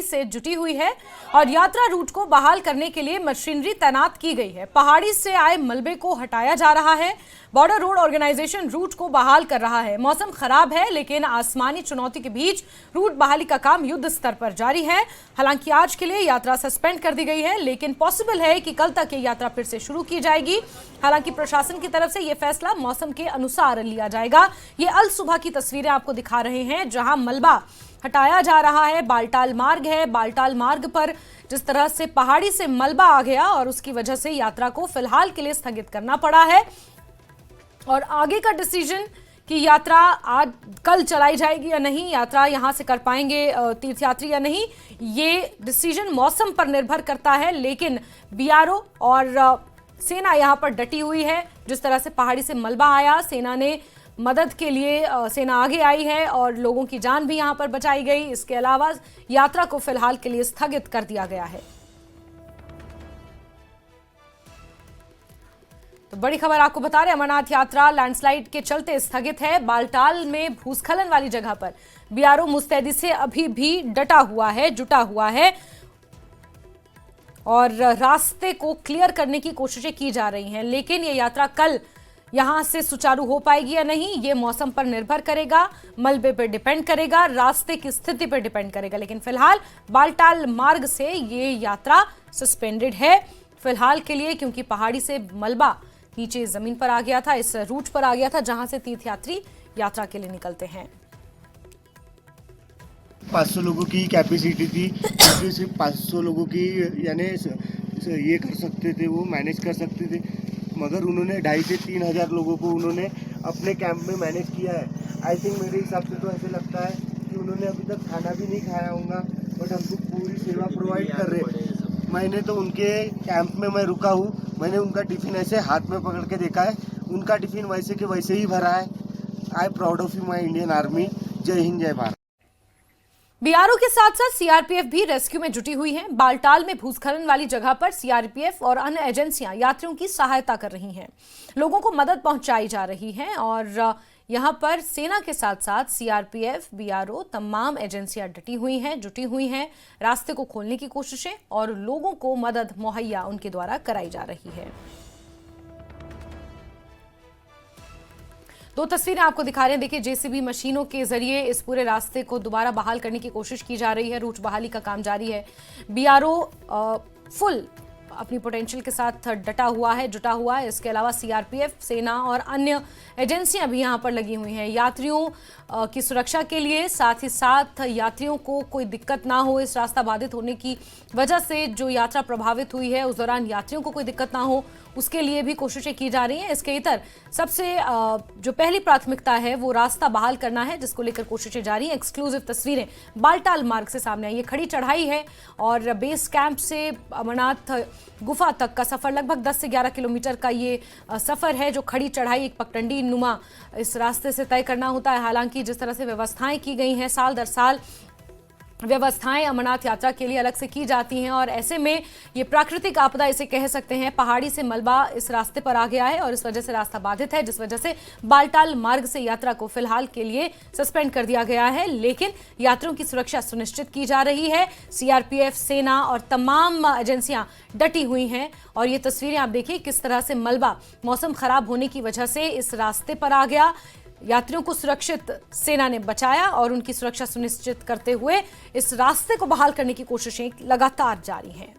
से जुटी हुई है और यात्रा रूट को बहाल करने के लिए मशीनरी तैनात की गई है। पहाड़ी से आए मलबे को हटाया जा रहा है। बॉर्डर रोड ऑर्गेनाइजेशन रूट को बहाल कर रहा है। मौसम खराब है, लेकिन आसमानी चुनौती के बीच रूट बहाली का काम युद्ध स्तर पर जारी है। हालांकि आज के लिए यात्रा सस्पेंड कर दी गई है, लेकिन पॉसिबल है कि कल तक ये यात्रा फिर से शुरू की जाएगी। हालांकि प्रशासन की तरफ से यह फैसला मौसम के अनुसार लिया जाएगा। ये अल सुबह की तस्वीरें आपको दिखा रहे हैं, जहां मलबा हटाया जा रहा है। बालटाल मार्ग है, बालटाल मार्ग पर जिस तरह से पहाड़ी से मलबा आ गया और उसकी वजह से यात्रा को फिलहाल के लिए स्थगित करना पड़ा है। और आगे का डिसीजन कि यात्रा आज कल चलाई जाएगी या नहीं, यात्रा यहां से कर पाएंगे तीर्थयात्री या नहीं, ये डिसीजन मौसम पर निर्भर करता है। लेकिन बीआरओ और सेना यहां पर डटी हुई है। जिस तरह से पहाड़ी से मलबा आया, सेना ने मदद के लिए सेना आगे आई है और लोगों की जान भी यहां पर बचाई गई। इसके अलावा यात्रा को फिलहाल के लिए स्थगित कर दिया गया है। तो बड़ी खबर आपको बता रहे, अमरनाथ यात्रा लैंडस्लाइड के चलते स्थगित है। बालटाल में भूस्खलन वाली जगह पर बीआरओ मुस्तैदी से अभी भी जुटा हुआ है और रास्ते को क्लियर करने की कोशिशें की जा रही हैं। लेकिन ये यात्रा कल यहां से सुचारू हो पाएगी या नहीं, ये मौसम पर निर्भर करेगा, मलबे पर डिपेंड करेगा, रास्ते की स्थिति पर डिपेंड करेगा। लेकिन फिलहाल बालटाल मार्ग से ये यात्रा सस्पेंडेड है फिलहाल के लिए, क्योंकि पहाड़ी से मलबा नीचे जमीन पर आ गया था, इस रूट पर आ गया था जहां से तीर्थयात्री यात्रा के लिए निकलते हैं। 500 लोगों की कैपेसिटी थी, सिर्फ 500 लोगों की यानी ये कर सकते थे, वो मैनेज कर सकते थे। मगर उन्होंने 2,500 से 3,000 लोगों को उन्होंने अपने कैंप में मैनेज किया है। आई थिंक मेरे हिसाब से तो ऐसे लगता है कि उन्होंने अभी तक खाना भी नहीं खाया होगा, बट हमको पूरी सेवा प्रोवाइड कर रहे। मैंने तो उनके कैंप में मैं रुका हूँ, मैंने उनका टिफ़िन ऐसे हाथ में पकड़ के देखा है, उनका टिफ़िन वैसे के वैसे ही भरा है। I proud of you my Indian army. जय हिंद, जय भारत। बीआरओ के साथ साथ सीआरपीएफ भी रेस्क्यू में जुटी हुई है। बालटाल में भूस्खलन वाली जगह पर सीआरपीएफ और अन्य एजेंसियां यात्रियों की सहायता कर रही हैं, लोगों को मदद पहुंचाई जा रही है और यहां पर सेना के साथ साथ सीआरपीएफ, बीआरओ, तमाम एजेंसियां जुटी हुई हैं। रास्ते को खोलने की कोशिशें और लोगों को मदद मुहैया उनके द्वारा कराई जा रही है। दो तस्वीरें आपको दिखा रहे हैं, देखिए जेसीबी मशीनों के जरिए इस पूरे रास्ते को दोबारा बहाल करने की कोशिश की जा रही है। रूट बहाली का काम जारी है। बीआरओ फुल अपनी पोटेंशियल के साथ जुटा हुआ है। इसके अलावा सीआरपीएफ, सेना और अन्य एजेंसियां भी यहां पर लगी हुई हैं यात्रियों की सुरक्षा के लिए। साथ ही साथ यात्रियों को कोई दिक्कत ना हो, इस रास्ता बाधित होने की वजह से जो यात्रा प्रभावित हुई है, उस दौरान यात्रियों को कोई दिक्कत ना हो, उसके लिए भी कोशिशें की जा रही हैं। इसके इतर सबसे जो पहली प्राथमिकता है वो रास्ता बहाल करना है, जिसको लेकर कोशिशें जारी हैं। एक्सक्लूसिव तस्वीरें बालटाल मार्ग से सामने आई। ये खड़ी चढ़ाई है और बेस कैंप से अमरनाथ गुफा तक का सफर लगभग 10 से 11 किलोमीटर का ये सफर है, जो खड़ी चढ़ाई एक पगडंडी नुमा इस रास्ते से तय करना होता है। हालांकि जिस तरह से व्यवस्थाएं की गई हैं, साल दर साल व्यवस्थाएं अमरनाथ यात्रा के लिए अलग से की जाती हैं और ऐसे में ये प्राकृतिक आपदा इसे कह सकते हैं। पहाड़ी से मलबा इस रास्ते पर आ गया है और इस वजह से रास्ता बाधित है, जिस वजह से बालटाल मार्ग से यात्रा को फिलहाल के लिए सस्पेंड कर दिया गया है। लेकिन यात्रियों की सुरक्षा सुनिश्चित की जा रही है। सीआरपीएफ, सेना और तमाम एजेंसियां डटी हुई हैं और ये तस्वीरें आप देखिए किस तरह से मलबा मौसम खराब होने की वजह से इस रास्ते पर आ गया। यात्रियों को सुरक्षित सेना ने बचाया और उनकी सुरक्षा सुनिश्चित करते हुए इस रास्ते को बहाल करने की कोशिशें लगातार जारी हैं।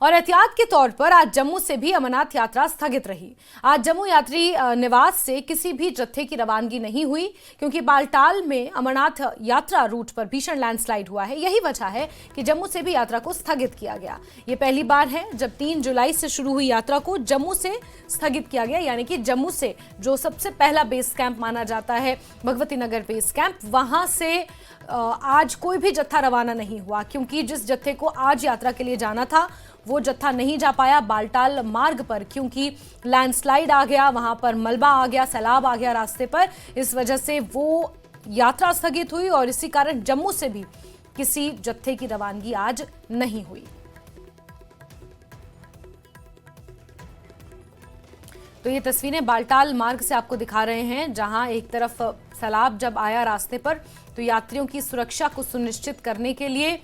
और एहतियात के तौर पर आज जम्मू से भी अमरनाथ यात्रा स्थगित रही। आज जम्मू यात्री निवास से किसी भी जत्थे की रवानगी नहीं हुई, क्योंकि बालटाल में अमरनाथ यात्रा रूट पर भीषण लैंडस्लाइड हुआ है। यही वजह है कि जम्मू से भी यात्रा को स्थगित किया गया। ये पहली बार है जब 3 जुलाई से शुरू हुई यात्रा को जम्मू से स्थगित किया गया, यानी कि जम्मू से जो सबसे पहला बेस कैंप माना जाता है भगवती नगर बेस कैंप, वहां से आज कोई भी जत्था रवाना नहीं हुआ, क्योंकि जिस जत्थे को आज यात्रा के लिए जाना था वो जत्था नहीं जा पाया बालटाल मार्ग पर, क्योंकि लैंडस्लाइड आ गया, वहां पर मलबा आ गया, सैलाब आ गया रास्ते पर। इस वजह से वो यात्रा स्थगित हुई और इसी कारण जम्मू से भी किसी जत्थे की रवानगी आज नहीं हुई। तो ये तस्वीरें बालटाल मार्ग से आपको दिखा रहे हैं, जहां एक तरफ सैलाब जब आया रास्ते पर तो यात्रियों की सुरक्षा को सुनिश्चित करने के लिए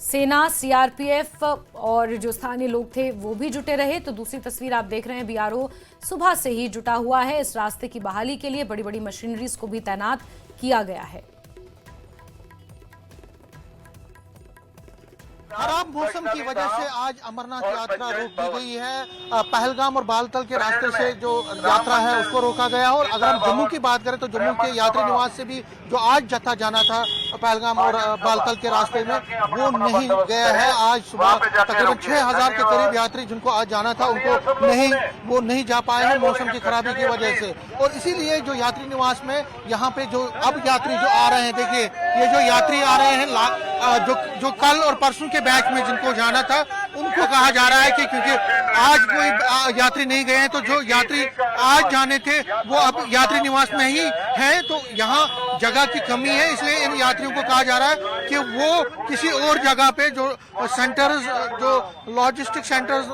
सेना, सीआरपीएफ और जो स्थानीय लोग थे वो भी जुटे रहे। तो दूसरी तस्वीर आप देख रहे हैं, बीआरओ सुबह से ही जुटा हुआ है। इस रास्ते की बहाली के लिए बड़ी बड़ी मशीनरीज को भी तैनात किया गया है। खराब मौसम की वजह से आज अमरनाथ यात्रा रोक दी गई है। पहलगाम और बालतल के रास्ते से जो यात्रा है उसको रोका गया है। और अगर हम जम्मू की बात करें तो जम्मू के यात्री निवास से भी जो आज जत्था जाना था पहलगाम और बालतल के रास्ते में वो नहीं गया है। आज सुबह तकरीबन 6000 के करीब यात्री जिनको आज जाना था वो नहीं जा पाए हैं मौसम की खराबी की वजह से। और इसीलिए जो यात्री निवास में यहाँ पे जो अब यात्री जो आ रहे हैं, देखिए ये जो यात्री आ रहे हैं जो कल और परसों के बैच में जिनको जाना था उनको कहा जा रहा है कि क्योंकि आज कोई यात्री नहीं गए हैं तो जो यात्री आज जाने थे वो अब यात्री निवास में ही हैं। तो यहाँ जगह की कमी है, इसलिए इन यात्रियों को कहा जा रहा है कि वो किसी और जगह पे जो सेंटर्स, जो लॉजिस्टिक सेंटर्स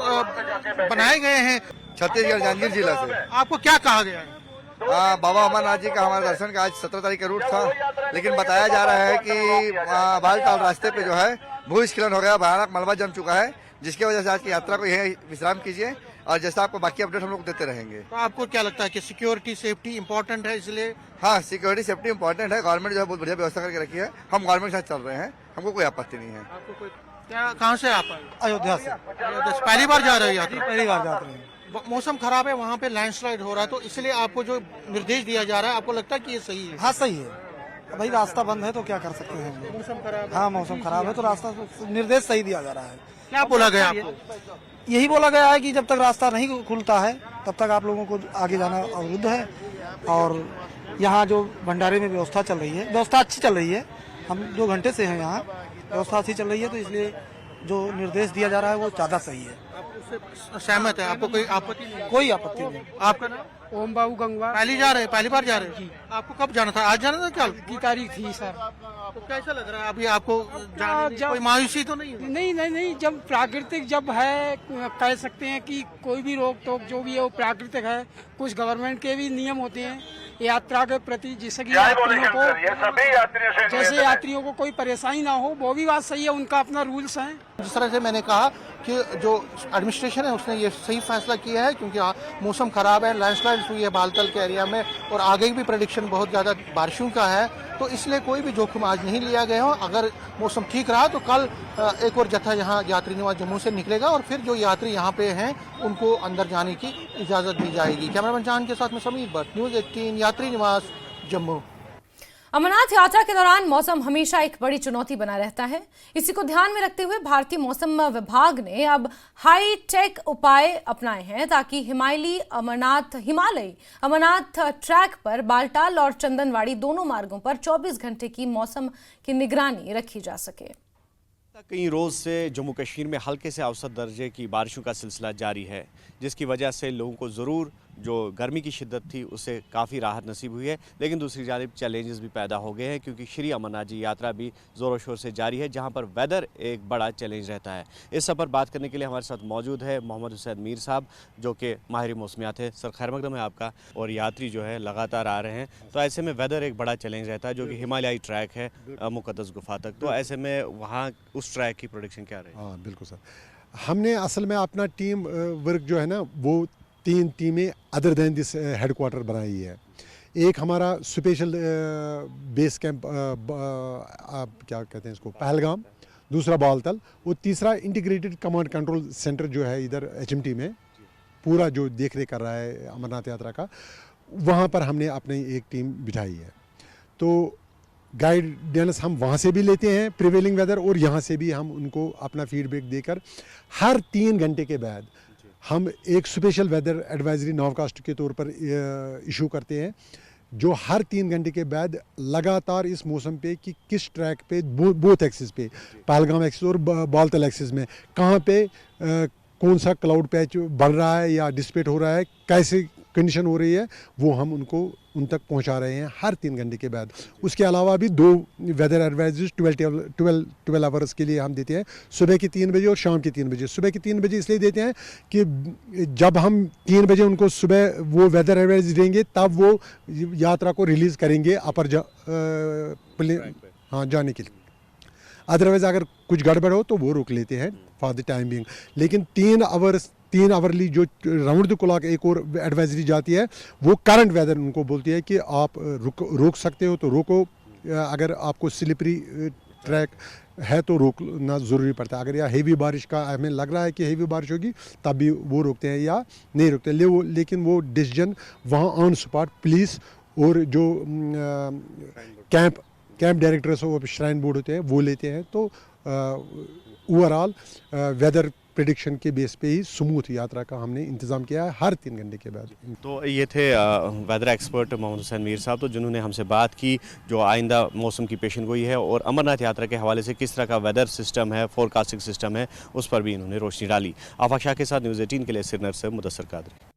बनाए गए हैं। छत्तीसगढ़ जांजगीर जिला से। आपको क्या कहा गया है? बाबा अमरनाथ जी का हमारा दर्शन का आज 17 तारीख का रूट था, लेकिन बताया जा रहा है कि बालटाल रास्ते पे जो है भूस्खलन हो गया, भयानक मलबा जम चुका है, जिसकी वजह से आज की यात्रा को यही विश्राम कीजिए और जैसा आपको बाकी अपडेट हम लोग देते रहेंगे। तो आपको क्या लगता है कि सिक्योरिटी सेफ्टी इंपॉर्टेंट है, इसलिए? हाँ, सिक्योरिटी सेफ्टी इंपॉर्टेंट है। गवर्नमेंट जो है बहुत बढ़िया व्यवस्था करके रखी है। हम गवर्नमेंट के साथ चल रहे हैं, हमको कोई आपत्ति नहीं है। आपको कोई क्या, कहाँ से आप आए? अयोध्या से। पहली बार जा रहे हो यात्री? पहली बार जा रहे हैं। मौसम खराब है, वहाँ पे लैंडस्लाइड हो रहा है, तो इसलिए आपको जो निर्देश दिया जा रहा है आपको लगता है कि ये सही है? हाँ सही है, भाई रास्ता बंद है तो क्या कर सकते हैं हम लोग। मौसम खराब है। हाँ मौसम खराब है तो रास्ता निर्देश सही दिया जा रहा है। क्या बोला गया आपको? यही बोला गया है कि जब तक रास्ता नहीं खुलता है तब तक आप लोगों को आगे जाना अवरुद्ध है। और यहाँ जो भंडारे में व्यवस्था चल रही है, व्यवस्था अच्छी चल रही है। हम 2 घंटे से हैं यहाँ, व्यवस्था अच्छी चल रही है, तो इसलिए जो निर्देश दिया जा रहा है वो ज्यादा सही है। सहमत है? आपको कोई आपत्ति नहीं? कोई आपत्ति नहीं। आपका नाम? ओम बाबू गंगवा। पहली बार जा रहे हैं? आपको कब जाना था? आज जाना था? कल की तारीख थी सर। तो कैसा लग रहा है अभी आपको जाने में? कोई मायूसी तो नहीं है? नहीं, जब प्राकृतिक जब है, कह सकते हैं कि कोई भी रोक टोक जो भी है वो प्राकृतिक है। कुछ गवर्नमेंट के भी नियम होते हैं यात्रा के प्रति, जैसे कि यात्रियों को कोई परेशानी ना हो, वो भी बात सही है, उनका अपना रूल्स है। जिस तरह से मैंने कहा कि जो एडमिनिस्ट्रेशन है उसने ये सही फैसला किया है, क्योंकि मौसम खराब है, लैंडस्लाइड हुई है बालतल के एरिया में और आगे भी प्रेडिक्शन बहुत ज़्यादा बारिशों का है, तो इसलिए कोई भी जोखिम आज नहीं लिया गया हो। अगर मौसम ठीक रहा तो कल एक और जत्था यहाँ यात्री निवास जम्मू से निकलेगा और फिर जो यात्री यहाँ पे हैं उनको अंदर जाने की इजाज़त दी जाएगी। कैमरामैन जान के साथ में समीर भट्ट, न्यूज़ 18 यात्री निवास जम्मू। अमरनाथ यात्रा के दौरान मौसम हमेशा एक बड़ी चुनौती बना रहता है। इसी को ध्यान में रखते हुए भारतीय मौसम विभाग ने अब हाई टेक उपाय अपनाए हैं ताकि हिमालयी अमरनाथ ट्रैक पर बालटाल और चंदनवाड़ी दोनों मार्गों पर 24 घंटे की मौसम की निगरानी रखी जा सके। कई रोज़ से जम्मू कश्मीर में हल्के से औसत दर्जे की बारिशों का सिलसिला जारी है, जिसकी वजह से लोगों को ज़रूर जो गर्मी की शिद्दत थी उससे काफ़ी राहत नसीब हुई है। लेकिन दूसरी जानिब चैलेंजेस भी पैदा हो गए हैं, क्योंकि श्री अमरनाथ जी यात्रा भी ज़ोरों शोर से जारी है, जहां पर वेदर एक बड़ा चैलेंज रहता है। इस सब पर बात करने के लिए हमारे साथ मौजूद है मोहम्मद हुसैन मीर साहब, जो कि माहिर मौसमियात है। सर खैर मकदम है आपका। और यात्री जो है लगातार आ रहे हैं, तो ऐसे में वेदर एक बड़ा चैलेंज रहता है, जो कि हिमालयी ट्रैक है मुक़द्दस गुफा तक। तो ऐसे में वहाँ उस ट्रैक की प्रोडिक्शन क्या रही? हाँ बिल्कुल सर, हमने असल में अपना टीम वर्क जो है ना वो 3 टीमें अदर दैन दिस हेडक्वार्टर बनाई है। एक हमारा स्पेशल बेस कैंप क्या कहते हैं इसको, पहलगाम, दूसरा बालतल, और तीसरा इंटीग्रेटेड कमांड कंट्रोल सेंटर जो है इधर HMT में पूरा जो देख रेख कर रहा है अमरनाथ यात्रा का, वहाँ पर हमने अपनी एक टीम बिठाई है। तो गाइडेंस हम वहाँ से भी लेते हैं प्रिवेलिंग वेदर, और यहाँ से भी हम उनको अपना फीडबैक देकर हर 3 घंटे के बाद हम एक स्पेशल वेदर एडवाइजरी नॉवकास्ट के तौर पर इशू करते हैं, जो हर 3 घंटे के बाद लगातार इस मौसम पे कि किस ट्रैक पे बोथ एक्सिस पे, पहलगाम एक्सिस और बालतल एक्सिस में कहाँ पे कौन सा क्लाउड पैच बढ़ रहा है या डिसिपेट हो रहा है, कैसे कंडीशन हो रही है वो हम उनको उन तक पहुंचा रहे हैं हर 3 घंटे के बाद। उसके अलावा भी 2 वेदर एडवाइजरीज 12 आवर्स के लिए हम देते हैं, सुबह की 3 बजे और शाम की 3 बजे। सुबह की 3 बजे इसलिए देते हैं कि जब हम 3 बजे उनको सुबह वो वेदर एडवाइजरी देंगे तब वो यात्रा को रिलीज़ करेंगे हाँ जाने के लिए। अदरवाइज़ अगर कुछ गड़बड़ हो तो वो रोक लेते हैं फॉर द टाइम बिंग। लेकिन 3 आवरली जो राउंड द क्लॉक एक और एडवाइजरी जाती है वो करंट वेदर उनको बोलती है कि आप रोक सकते हो तो रोको, अगर आपको स्लिपरी ट्रैक है तो रोकना ज़रूरी पड़ता है। अगर या हेवी बारिश का हमें लग रहा है कि हेवी बारिश होगी तब भी वो रोकते हैं या नहीं रोकते। लेकिन वो डिसीजन वहाँ ऑन स्पॉट पुलिस और जो कैंप डायरेक्टर्स और श्राइन बोर्ड होते हैं वो लेते हैं। तो ओवरऑल वेदर प्रेडिक्शन के बेस पे ही स्मूथ यात्रा का हमने इंतज़ाम किया है हर 3 घंटे के बाद। तो ये थे वेदर एक्सपर्ट मोहम्मद हुसैन मीर साहब, तो जिन्होंने हमसे बात की जो आइंदा मौसम की पेशन गोई है और अमरनाथ यात्रा के हवाले से किस तरह का वेदर सिस्टम है, फोरकास्टिंग सिस्टम है, उस पर भी इन्होंने रोशनी डाली। आफाक शाह के साथ न्यूज़ 18 के लिए श्रीनगर से मुदस्सर कादरी।